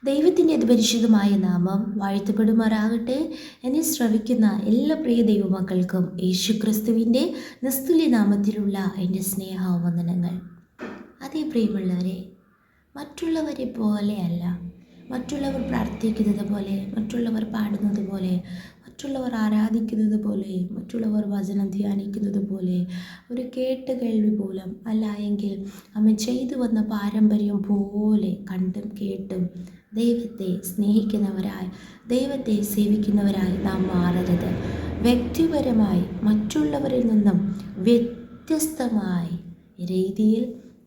ദൈവത്തിൻ്റെ അതിപരിശുദ്ധമായ നാമം വാഴ്ത്തപ്പെടുമാറാകട്ടെ. എന്നെ ശ്രവിക്കുന്ന എല്ലാ പ്രിയ ദൈവമക്കൾക്കും യേശുക്രിസ്തുവിൻ്റെ നിസ്തുല്യ നാമത്തിലുള്ള എൻ്റെ സ്നേഹവന്ദനങ്ങൾ. അതേ പ്രിയമുള്ളവരെ, മറ്റുള്ളവരെ പോലെയല്ല, മറ്റുള്ളവർ പ്രാർത്ഥിക്കുന്നത് പോലെ, മറ്റുള്ളവർ പാടുന്നത് പോലെ, മറ്റുള്ളവർ ആരാധിക്കുന്നത് പോലെ, മറ്റുള്ളവർ വചനം ധ്യാനിക്കുന്നത് പോലെ ഒരു കേട്ട് കേൾവി പോലും അല്ല എങ്കിൽ അമ്മ ചെയ്തു വന്ന പാരമ്പര്യം പോലെ കണ്ടും കേട്ടും ദൈവത്തെ സ്നേഹിക്കുന്നവരായി, ദൈവത്തെ സേവിക്കുന്നവരായി നാം മാറരുത്. വ്യക്തിപരമായി മറ്റുള്ളവരിൽ നിന്നും വ്യത്യസ്തമായ രീതിയിൽ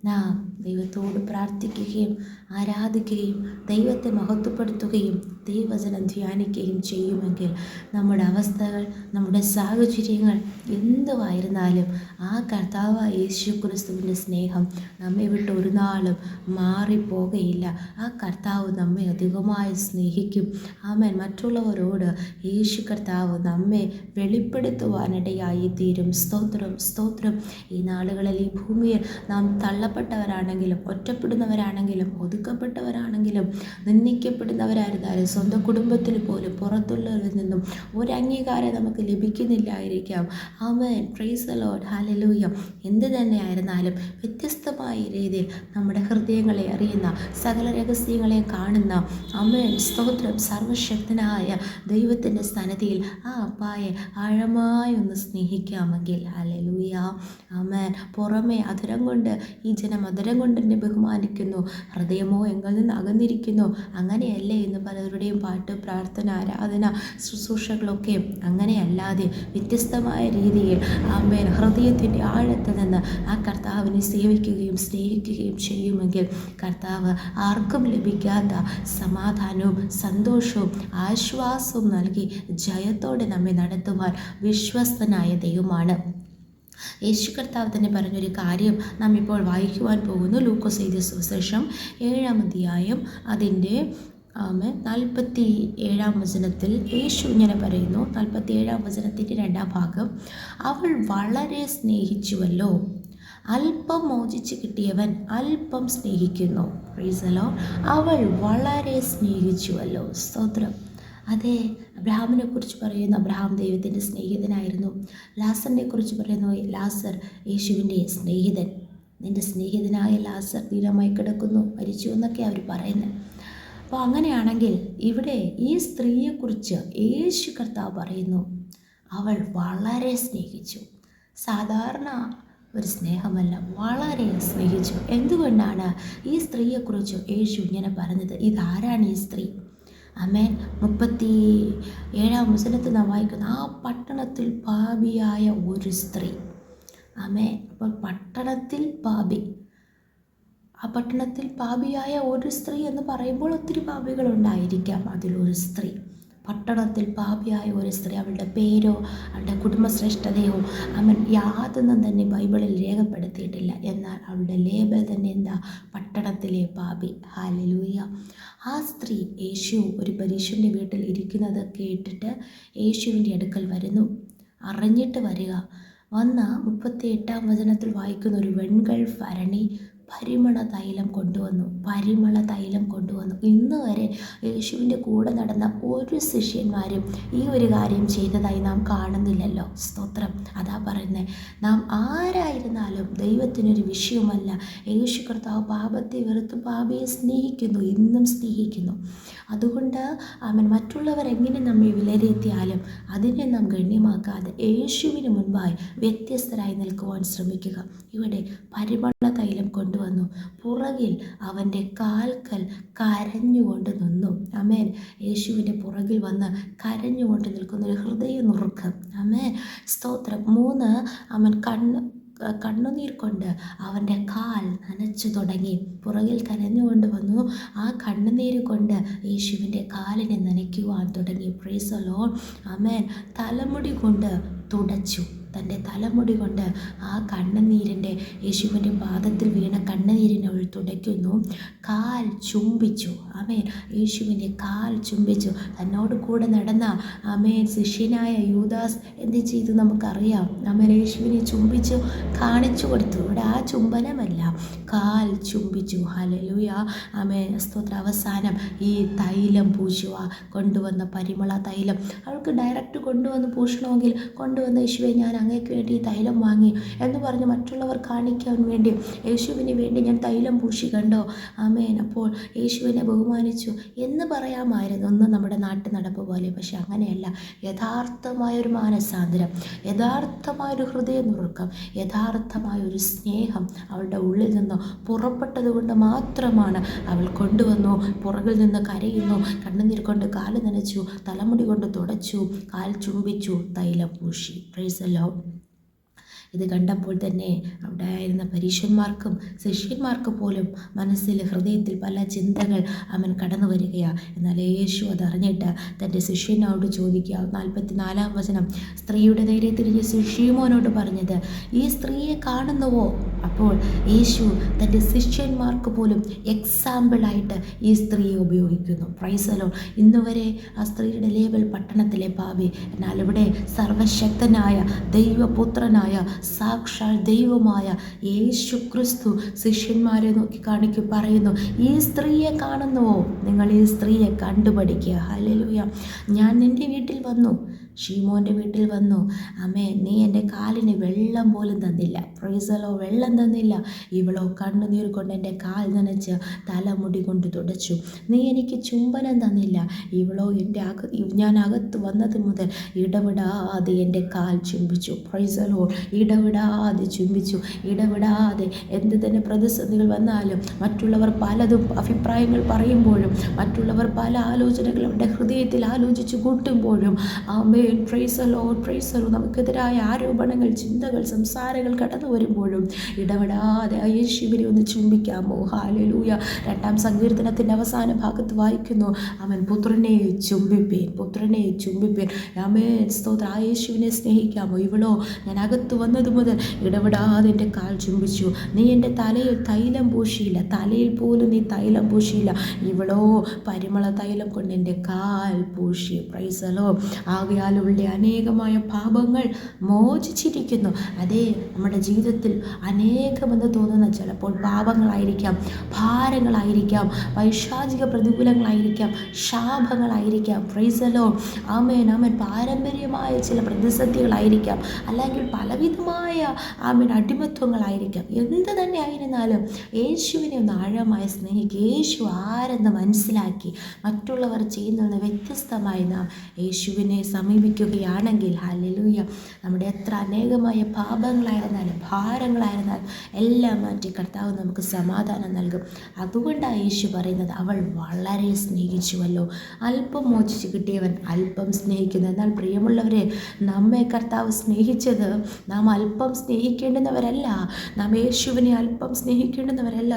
നാം ദൈവത്തോട് പ്രാർത്ഥിക്കുകയും ആരാധിക്കുകയും ദൈവത്തെ മഹത്വപ്പെടുത്തുകയും ദൈവവചനം ധ്യാനിക്കുകയും ചെയ്യുമെങ്കിൽ നമ്മുടെ അവസ്ഥകൾ, നമ്മുടെ സാഹചര്യങ്ങൾ എന്തുവായിരുന്നാലും ആ കർത്താവായ യേശുക്രിസ്തുവിൻ്റെ സ്നേഹം നമ്മെ വിട്ട് ഒരു നാളും മാറിപ്പോകയില്ല. ആ കർത്താവ് നമ്മെ അധികമായി സ്നേഹിക്കും. ആമേൻ. മറ്റുള്ളവരോട് യേശു കർത്താവ് നമ്മെ വെളിപ്പെടുത്തുവാനിടയായി തീരും. സ്തോത്രം, സ്തോത്രം. ഈ നാളുകളിൽ ഈ ഭൂമിയിൽ നാം തള്ളപ്പെട്ടവരാണെങ്കിലും, ഒറ്റപ്പെടുന്നവരാണെങ്കിലും, ഒതുക്കപ്പെട്ടവരാണെങ്കിലും, നിന്ദിക്കപ്പെടുന്നവരായിരുന്നാലും, സ്വന്തം കുടുംബത്തിൽ പോലും പുറത്തുള്ളവരിൽ നിന്നും ഒരു അംഗീകാരം നമുക്ക് ലഭിക്കുന്നില്ലായിരിക്കാം. ആമേൻ. Praise the Lord. ഹല്ലേലൂയ. എന്ത് തന്നെയായിരുന്നാലും വ്യത്യസ്തമായ രീതിയിൽ നമ്മുടെ ഹൃദയങ്ങളെ അറിയുന്ന, സകല രഹസ്യങ്ങളെ കാണുന്ന, ആമേൻ, സ്തോത്രം, സർവശക്തനായ ദൈവത്തിൻ്റെ സന്നിധിയിൽ ആ അപ്പായെ ആഴമായി ഒന്ന് സ്നേഹിക്കാമെങ്കിൽ, ഹല്ലേലൂയ, ആമേൻ. പുറമെ അധരം കൊണ്ട് ഈ ജനം അധരം കൊണ്ട് എന്നെ ബഹുമാനിക്കുന്നു, ഹൃദയമോ എങ്കിൽ നിന്ന് അകന്നിരിക്കുന്നു. അങ്ങനെയല്ലേ എന്ന് പലരുടെയും പാട്ട്, പ്രാർത്ഥന, ആരാധന, ശുശ്രൂഷകളൊക്കെ അങ്ങനെയല്ലാതെ വ്യത്യസ്തമായ രീതിയിൽ ആമേൻ ഹൃദയത്തിൻ്റെ ആഴത്തിൽ നിന്ന് ആ കർത്താവിനെ സേവിക്കുകയും സ്നേഹിക്കുകയും ചെയ്യുമെങ്കിൽ കർത്താവ് ആർക്കും ലഭിക്കാത്ത സമാധാനവും സന്തോഷവും ആശ്വാസവും നൽകി ജയത്തോടെ നമ്മെ നടത്തുവാൻ വിശ്വസ്തനായ ദൈവമാണ്. യേശു കർത്താവ് തന്നെ പറഞ്ഞൊരു കാര്യം നാം ഇപ്പോൾ വായിക്കുവാൻ പോകുന്നു. ലൂക്കോസ് എഴുതിയ സുവിശേഷം 7-ാം അധ്യായം അതിൻ്റെ 47-ാം വചനത്തിൽ യേശു ഇങ്ങനെ പറയുന്നു. 47-ാം വചനത്തിൻ്റെ 2-ാം ഭാഗം, അവൾ വളരെ സ്നേഹിച്ചുവല്ലോ, അല്പം മോചിച്ച് കിട്ടിയവൻ അല്പം സ്നേഹിക്കുന്നു. Price the Lord. അവൾ വളരെ സ്നേഹിച്ചുവല്ലോ. സ്തോത്രം. അതെ, അബ്രഹാമിനെ കുറിച്ച് പറയുന്നു, അബ്രഹാം ദൈവത്തിൻ്റെ സ്നേഹിതനായിരുന്നു. ലാസറിനെ കുറിച്ച് പറയുന്നു, ലാസർ യേശുവിൻ്റെ സ്നേഹിതൻ. നിൻ്റെ സ്നേഹിതനായ ലാസർ ദീനമായി കിടക്കുന്നു, മരിച്ചു എന്നൊക്കെ അവർ പറയുന്നത്. അപ്പോൾ അങ്ങനെയാണെങ്കിൽ ഇവിടെ ഈ സ്ത്രീയെക്കുറിച്ച് യേശു കർത്താവ് പറയുന്നു, അവൾ വളരെ സ്നേഹിച്ചു. സാധാരണ ഒരു സ്നേഹമല്ല, വളരെ സ്നേഹിച്ചു. എന്തുകൊണ്ടാണ് ഈ സ്ത്രീയെക്കുറിച്ച് യേശു ഇങ്ങനെ പറഞ്ഞത്? ഇതാരാണ് ഈ സ്ത്രീ? ആമേൻ. 37-ാം വചനത്തിൽ നാം വായിക്കുന്ന, ആ പട്ടണത്തിൽ പാപിയായ ഒരു സ്ത്രീ. ആമേൻ. അപ്പോൾ പട്ടണത്തിൽ പാപി, ആ പട്ടണത്തിൽ പാപിയായ ഒരു സ്ത്രീ എന്ന് പറയുമ്പോൾ ഒത്തിരി പാപികളുണ്ടായിരിക്കാം. അതിലൊരു സ്ത്രീ, പട്ടണത്തിൽ പാപിയായ ഒരു സ്ത്രീ. അവളുടെ പേരോ അവളുടെ കുടുംബശ്രേഷ്ഠതയോ അവൻ യാതൊന്നും തന്നെ ബൈബിളിൽ രേഖപ്പെടുത്തിയിട്ടില്ല. എന്നാൽ അവളുടെ ലേബൽ തന്നെ എന്താ? പട്ടണത്തിലെ പാപി. ഹല്ലേലൂയ. ആ സ്ത്രീ യേശു ഒരു പരീശൻ്റെ വീട്ടിൽ ഇരിക്കുന്നത് കേട്ടിട്ട് യേശുവിൻ്റെ അടുക്കൽ വരുന്നു. അറിഞ്ഞിട്ട് വരിക. വന്ന 38-ാം വചനത്തിൽ വായിക്കുന്ന, ഒരു വെൺകൽ ഭരണി പരിമള തൈലം കൊണ്ടുവന്നു. ഇന്ന് വരെ യേശുവിൻ്റെ കൂടെ നടന്ന ഒരു ശിഷ്യന്മാരും ഈ ഒരു കാര്യം ചെയ്തതായി നാം കാണുന്നില്ലല്ലോ. സ്തോത്രം. അതാ പറയുന്നത്, നാം ആരായിരുന്നാലും ദൈവത്തിനൊരു വിഷയമല്ല. യേശു കർത്താവ് പാപത്തെ വെറുത്ത് പാപിയെ സ്നേഹിക്കുന്നു, ഇന്നും സ്നേഹിക്കുന്നു. അതുകൊണ്ട് അവൻ മറ്റുള്ളവരെങ്ങനെ നമ്മെ വിലയിരുത്തിയാലും അതിനെ നാം ഗണ്യമാക്കാതെ യേശുവിന് മുൻപായി വ്യത്യസ്തരായി നിൽക്കുവാൻ ശ്രമിക്കുക. ഇവിടെ പരിമള തൈലം കൊണ്ടുവന്നു. പുറകിൽ അവൻ്റെ കാൽക്കൽ കരഞ്ഞുകൊണ്ട് നിന്നു. ആമേൻ. യേശുവിൻ്റെ പുറകിൽ വന്ന് കരഞ്ഞുകൊണ്ട് നിൽക്കുന്ന ഒരു ഹൃദയ നുറുക്കം. ആമേൻ. സ്തോത്രം. 3 അവൻ കണ്ണുനീർ കൊണ്ട് അവൻ്റെ കാൽ നനച്ചു തുടങ്ങി. പുറകിൽ കരഞ്ഞുകൊണ്ട് വന്നു. ആ കണ്ണുനീര് കൊണ്ട് യേശുവിൻ്റെ കാലിനെ നനയ്ക്കുവാൻ തുടങ്ങി. Praise the Lord. ആമേൻ. തലമുടി കൊണ്ട് തുടച്ചു. തൻ്റെ തലമുടി കൊണ്ട് ആ കണ്ണുനീരിൻ്റെ, യേശുവിൻ്റെ പാദത്തിൽ വീണ കണ്ണുനീരിനെ അവൾ തുടയ്ക്കുന്നു. കാൽ ചുംബിച്ചു. ആമേൻ. യേശുവിൻ്റെ കാൽ ചുംബിച്ചു. തന്നോട് കൂടെ നടന്ന ആമേൻ ശിഷ്യനായ യൂദാസ് എന്ത് ചെയ്തു നമുക്കറിയാം. ആമേൻ. യേശുവിനെ ചുംബിച്ചു കാണിച്ചു കൊടുത്തു. ഇവിടെ ആ ചുംബനമല്ല, കാൽ ചുംബിച്ചു. ഹല്ലേലൂയ, ആമേൻ, സ്തോത്രം. അവസാനം ഈ തൈലം പൂശുക, കൊണ്ടുവന്ന പരിമള തൈലം. അവൾക്ക് ഡയറക്റ്റ് കൊണ്ടുവന്ന് പൂശണമെങ്കിൽ കൊണ്ടുവന്ന യേശുവെ ഞാൻ അങ്ങേക്ക് വേണ്ടി ഈ തൈലം വാങ്ങി എന്ന് പറഞ്ഞ് മറ്റുള്ളവർ കാണിക്കാൻ വേണ്ടി യേശുവിന് വേണ്ടി ഞാൻ തൈലം പൂശി, കണ്ടോ, ആമേൻ, അപ്പോൾ യേശുവിനെ ബഹുമാനിച്ചു എന്ന് പറയാമായിരുന്നു, ഒന്ന് നമ്മുടെ നാട്ടു നടപ്പ് പോലെ. പക്ഷെ അങ്ങനെയല്ല. യഥാർത്ഥമായൊരു മാനസാന്തരം, യഥാർത്ഥമായൊരു ഹൃദയനുറുക്കം, യഥാർത്ഥമായൊരു സ്നേഹം അവളുടെ ഉള്ളിൽ നിന്ന് പുറപ്പെട്ടത് കൊണ്ട് മാത്രമാണ് അവൾ കൊണ്ടുവന്നു. പുറകിൽ നിന്ന് കരയുന്നു, കണ്ണുനീർ കൊണ്ട് കാല് നനച്ചു, തലമുടി കൊണ്ട് തുടച്ചു, കാൽ ചുംബിച്ചു, തൈലം പൂശി. Praise the Lord. ഇത് കണ്ടപ്പോൾ തന്നെ അവിടെ ആയിരുന്ന പരീക്ഷന്മാർക്കും ശിഷ്യന്മാർക്ക് പോലും മനസ്സിൽ, ഹൃദയത്തിൽ പല ചിന്തകൾ അവൻ കടന്നു വരികയാണ്. എന്നാൽ യേശു അതറിഞ്ഞിട്ട് തൻ്റെ ശിഷ്യനോട് ചോദിക്കുക. 44-ാം വചനം, സ്ത്രീയുടെ നേരെ തിരിഞ്ഞ് ശീമോനോട് പറഞ്ഞത്, ഈ സ്ത്രീയെ കാണുന്നുവോ? അപ്പോൾ യേശു തൻ്റെ ശിഷ്യന്മാർക്ക് പോലും എക്സാമ്പിളായിട്ട് ഈ സ്ത്രീയെ ഉപയോഗിക്കുന്നു. Price the Lord. ഇന്നുവരെ ആ സ്ത്രീയുടെ ലേബൽ പട്ടണത്തിലെ ഭാവി. എന്നാൽ ഇവിടെ സർവശക്തനായ ദൈവപുത്രനായ സാക്ഷാൽ ദൈവമായ യേശു ക്രിസ്തു ശിഷ്യന്മാരെ നോക്കി പറയുന്നു, ഈ സ്ത്രീയെ കാണുന്നുവോ? നിങ്ങൾ ഈ സ്ത്രീയെ കണ്ടുപഠിക്കുക. ഹല്ലേലൂയ. ഞാൻ നിൻ്റെ വീട്ടിൽ വന്നു, ശീമോൻ്റെ വീട്ടിൽ വന്നു, അമ്മേ, നീ എൻ്റെ കാലിന് വെള്ളം പോലും തന്നില്ല. പ്രൈസലോ, വെള്ളം തന്നില്ല. ഇവളോ കണ്ണുനീർ കൊണ്ട് എൻ്റെ കാൽ നനച്ച് തലമുടി കൊണ്ട് തുടച്ചു. നീ എനിക്ക് ചുംബനം തന്നില്ല. ഇവളോ ഞാൻ അകത്ത് വന്നത് മുതൽ ഇടവിടാതെ എൻ്റെ കാൽ ചുംബിച്ചു. പ്രൈസലോ, ഇടവിടാതെ ചുംബിച്ചു. ഇടവിടാതെ എന്ത് തന്നെ പ്രതിസന്ധികൾ വന്നാലും, മറ്റുള്ളവർ പലതും അഭിപ്രായങ്ങൾ പറയുമ്പോഴും, മറ്റുള്ളവർ പല ആലോചനകൾ അവരുടെ ഹൃദയത്തിൽ ആലോചിച്ച് കൂട്ടുമ്പോഴും, ആമേൻ, praise the Lord, praise the Lord, നമുക്കെതിരായ ആരോപണങ്ങൾ, ചിന്തകൾ, സംസാരങ്ങൾ കടന്നു വരുമ്പോഴും ഇടപെടാതെ യേശുവിനെ ഒന്ന് ചുംബിക്കാമോ? ഹല്ലേലൂയ. 2-ാം സങ്കീർത്തനത്തിൻ്റെ അവസാന ഭാഗത്ത് വായിക്കുന്നു, അവൻ പുത്രനെ ചുംബിപ്പേൻ, പുത്രനെ ചുംബിപ്പേൻ. ആമേൻ, സ്തോത്രം. ആ യേശുവിനെ സ്നേഹിക്കാമോ? ഇവളോ ഞാൻ അകത്ത് വന്നത് മുതൽ ഇടപെടാതെ എൻ്റെ കാൽ ചുംബിച്ചു. നീ എൻ്റെ തലയിൽ തൈലം പൂശിയില്ല, തലയിൽ പോലും നീ തൈലം പൂശിയില്ല. ഇവളോ പരിമള തൈലം കൊണ്ട് എൻ്റെ കാൽ പൂശി. Praise the Lord. ആകയാലുള്ള അനേകമായ പാപങ്ങൾ മോചിച്ചിരിക്കുന്നു. അതേ, നമ്മുടെ ജീവിതത്തിൽ അനേകമെന്ന് തോന്നുന്ന ചിലപ്പോൾ പാപങ്ങളായിരിക്കാം, ഭാരങ്ങളായിരിക്കാം, പൈശാചിക പ്രതികൂലങ്ങളായിരിക്കാം, ശാപങ്ങളായിരിക്കാം. Praise the Lord. ആമേൻ, ആമേൻ. പാരമ്പര്യമായ ചില പ്രതിസന്ധികളായിരിക്കാം, അല്ലെങ്കിൽ പലവിധമായ ആമേൻ അടിമത്വങ്ങളായിരിക്കാം. എന്ത് തന്നെ ആയിരുന്നാലും യേശുവിനെ ഒന്ന് ആഴമായി സ്നേഹിക്കുക. യേശു ആരെന്ന് മനസ്സിലാക്കി മറ്റുള്ളവർ ചെയ്യുന്നതിന് വ്യത്യസ്തമായി നാം യേശുവിനെ സമീപിക്കുകയാണെങ്കിൽ, ഹല്ലേലൂയ, നമ്മുടെ എത്ര അനേകമായ പാപങ്ങളായിരുന്നാലും ഭാരങ്ങളായിരുന്നാലും എല്ലാം മാറ്റി കർത്താവ് നമുക്ക് സമാധാനം നൽകും. അതുകൊണ്ടാണ് യേശു പറയുന്നത്, അവൾ വളരെ സ്നേഹിച്ചുവല്ലോ. അല്പം മോചിച്ച് കിട്ടിയവൻ അല്പം സ്നേഹിക്കുന്നു. എന്നാൽ പ്രിയമുള്ളവരെ, നമ്മെ കർത്താവ് സ്നേഹിച്ചത് നാം അല്പം സ്നേഹിക്കേണ്ടുന്നവരല്ല, നാം യേശുവിനെ അല്പം സ്നേഹിക്കേണ്ടുന്നവരല്ല.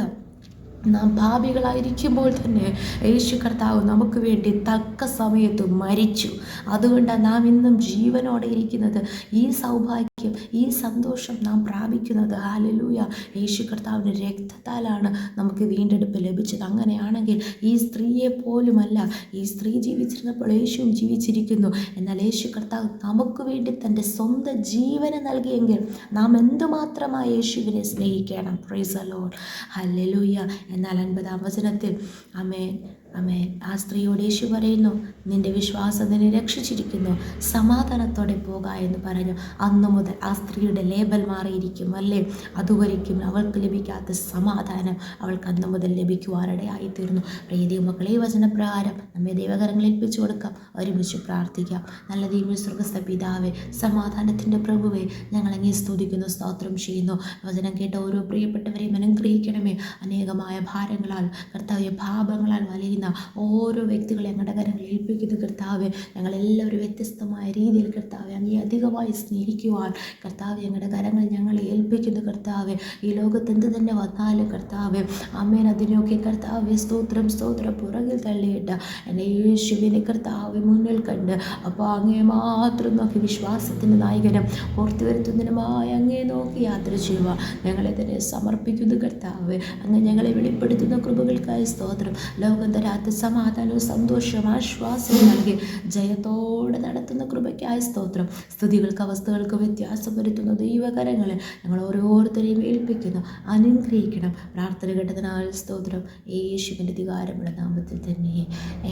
നാം പാപികളായിരിക്കുമ്പോൾ തന്നെ യേശു കർത്താവ് നമുക്ക് വേണ്ടി തക്ക സമയത്ത് മരിച്ചു. അതുകൊണ്ടാണ് നാം ഇന്നും ജീവനോടെ ഇരിക്കുന്നത്. ഈ സൗഭാഗ്യം, ഈ സന്തോഷം നാം പ്രാപിക്കുന്നത്, ഹല്ലേലൂയ, യേശു കർത്താവിൻ്റെ രക്തത്താലാണ് നമുക്ക് വീണ്ടെടുപ്പ് ലഭിച്ചത്. അങ്ങനെയാണെങ്കിൽ ഈ സ്ത്രീയെ പോലുമല്ല, ഈ സ്ത്രീ ജീവിച്ചിരുന്നപ്പോൾ യേശുവും ജീവിച്ചിരിക്കുന്നു. എന്നാൽ യേശു കർത്താവ് നമുക്ക് വേണ്ടി തൻ്റെ സ്വന്തം ജീവനെ നൽകിയെങ്കിൽ നാം എന്തുമാത്രമായി യേശുവിനെ സ്നേഹിക്കണം. Price the Lord. ഹല്ലേലൂയ. എന്നാൽ 50-ാം വചനത്തിൽ ആമേൻ, ആമേൻ, ആ സ്ത്രീയോട് യേശു പറയുന്നു, നിന്റെ വിശ്വാസം നിന്നെ രക്ഷിച്ചിരിക്കുന്നു, സമാധാനത്തോടെ പോക എന്ന് പറഞ്ഞു. അന്നു മുതൽ ആ സ്ത്രീയുടെ ലേബൽ മാറിയിരിക്കും, അല്ലേ? അതുവരെയ്ക്കും അവൾക്ക് ലഭിക്കാത്ത സമാധാനം അവൾക്ക് അന്നു മുതൽ ലഭിക്കുവാനിടയായിത്തീർന്നു. പ്രിയ മക്കളെ, വചനപ്രകാരം നമ്മെ ദൈവകരങ്ങളിൽ ഏൽപ്പിച്ചു കൊടുക്കാം. ഒരുമിച്ച് പ്രാർത്ഥിക്കാം. നല്ല ദൈവമേ, സ്വർഗ്ഗസ്ഥ പിതാവേ, സമാധാനത്തിൻ്റെ പ്രഭുവേ, ഞങ്ങൾ അങ്ങേ സ്തുതിക്കുന്നു, സ്തോത്രം ചെയ്യുന്നു. വചനം കേട്ട ഓരോ പ്രിയപ്പെട്ടവരെയും അനുഗ്രഹിക്കണമേ. അനേകമായ ഭാരങ്ങളാൽ, കർത്താവേ, പാപങ്ങളാൽ വലയുന്ന ഓരോ വ്യക്തികളെ ഞങ്ങളുടെ കരങ്ങളിൽ ഏൽപ്പിക്കുന്നു കർത്താവേ. ഞങ്ങളെല്ലാവരും വ്യത്യസ്തമായ രീതിയിൽ കർത്താവെ അങ്ങേ അധികമായി സ്നേഹിക്കുവാൻ കർത്താവെ ഞങ്ങളുടെ കരങ്ങൾ ഞങ്ങളെ ഏൽപ്പിക്കുന്നു കർത്താവെ. ഈ ലോകത്ത് എന്ത് തന്നെ വന്നാലും കർത്താവെ, അമ്മേൻ, അതിനൊക്കെ കർത്താവെ സ്തോത്രം, സ്തോത്രം പുറകിൽ തള്ളിയിട്ട് എന്നെ യേശുവിനെ കർത്താവെ മുന്നിൽ കണ്ട്, അപ്പോൾ അങ്ങേ മാത്രം നോക്കി വിശ്വാസത്തിൻ്റെ നായകനും ഓർത്തു വരുത്തുന്നതിനുമായി അങ്ങേ നോക്കി യാത്ര ചെയ്യുക ഞങ്ങളെ തന്നെ സമർപ്പിക്കുന്നു കർത്താവെ. അങ്ങ് ഞങ്ങളെ വെളിപ്പെടുത്തുന്ന കൃപകൾക്കായി സ്തോത്രം. ലോകം ഇല്ലാത്ത സമാധാനവും സന്തോഷവും ആശ്വാസവും നൽകി ജയത്തോടെ നടത്തുന്ന കൃപയ്ക്കായ സ്തോത്രം. സ്ഥിതികൾക്ക് അവസ്ഥകൾക്ക് വ്യത്യാസം വരുത്തുന്ന ദൈവകരങ്ങളെ ഞങ്ങൾ ഓരോരുത്തരെയും ഏൽപ്പിക്കുന്നു. അനുഗ്രഹിക്കണം. പ്രാർത്ഥന കേട്ടതിനാൽ സ്തോത്രം. യേശുവിൻ്റെ അധികാരമുള്ള നാമത്തിൽ തന്നെ.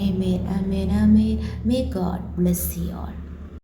ആമേൻ, ആമേൻ, ആമേൻ. May God bless you all.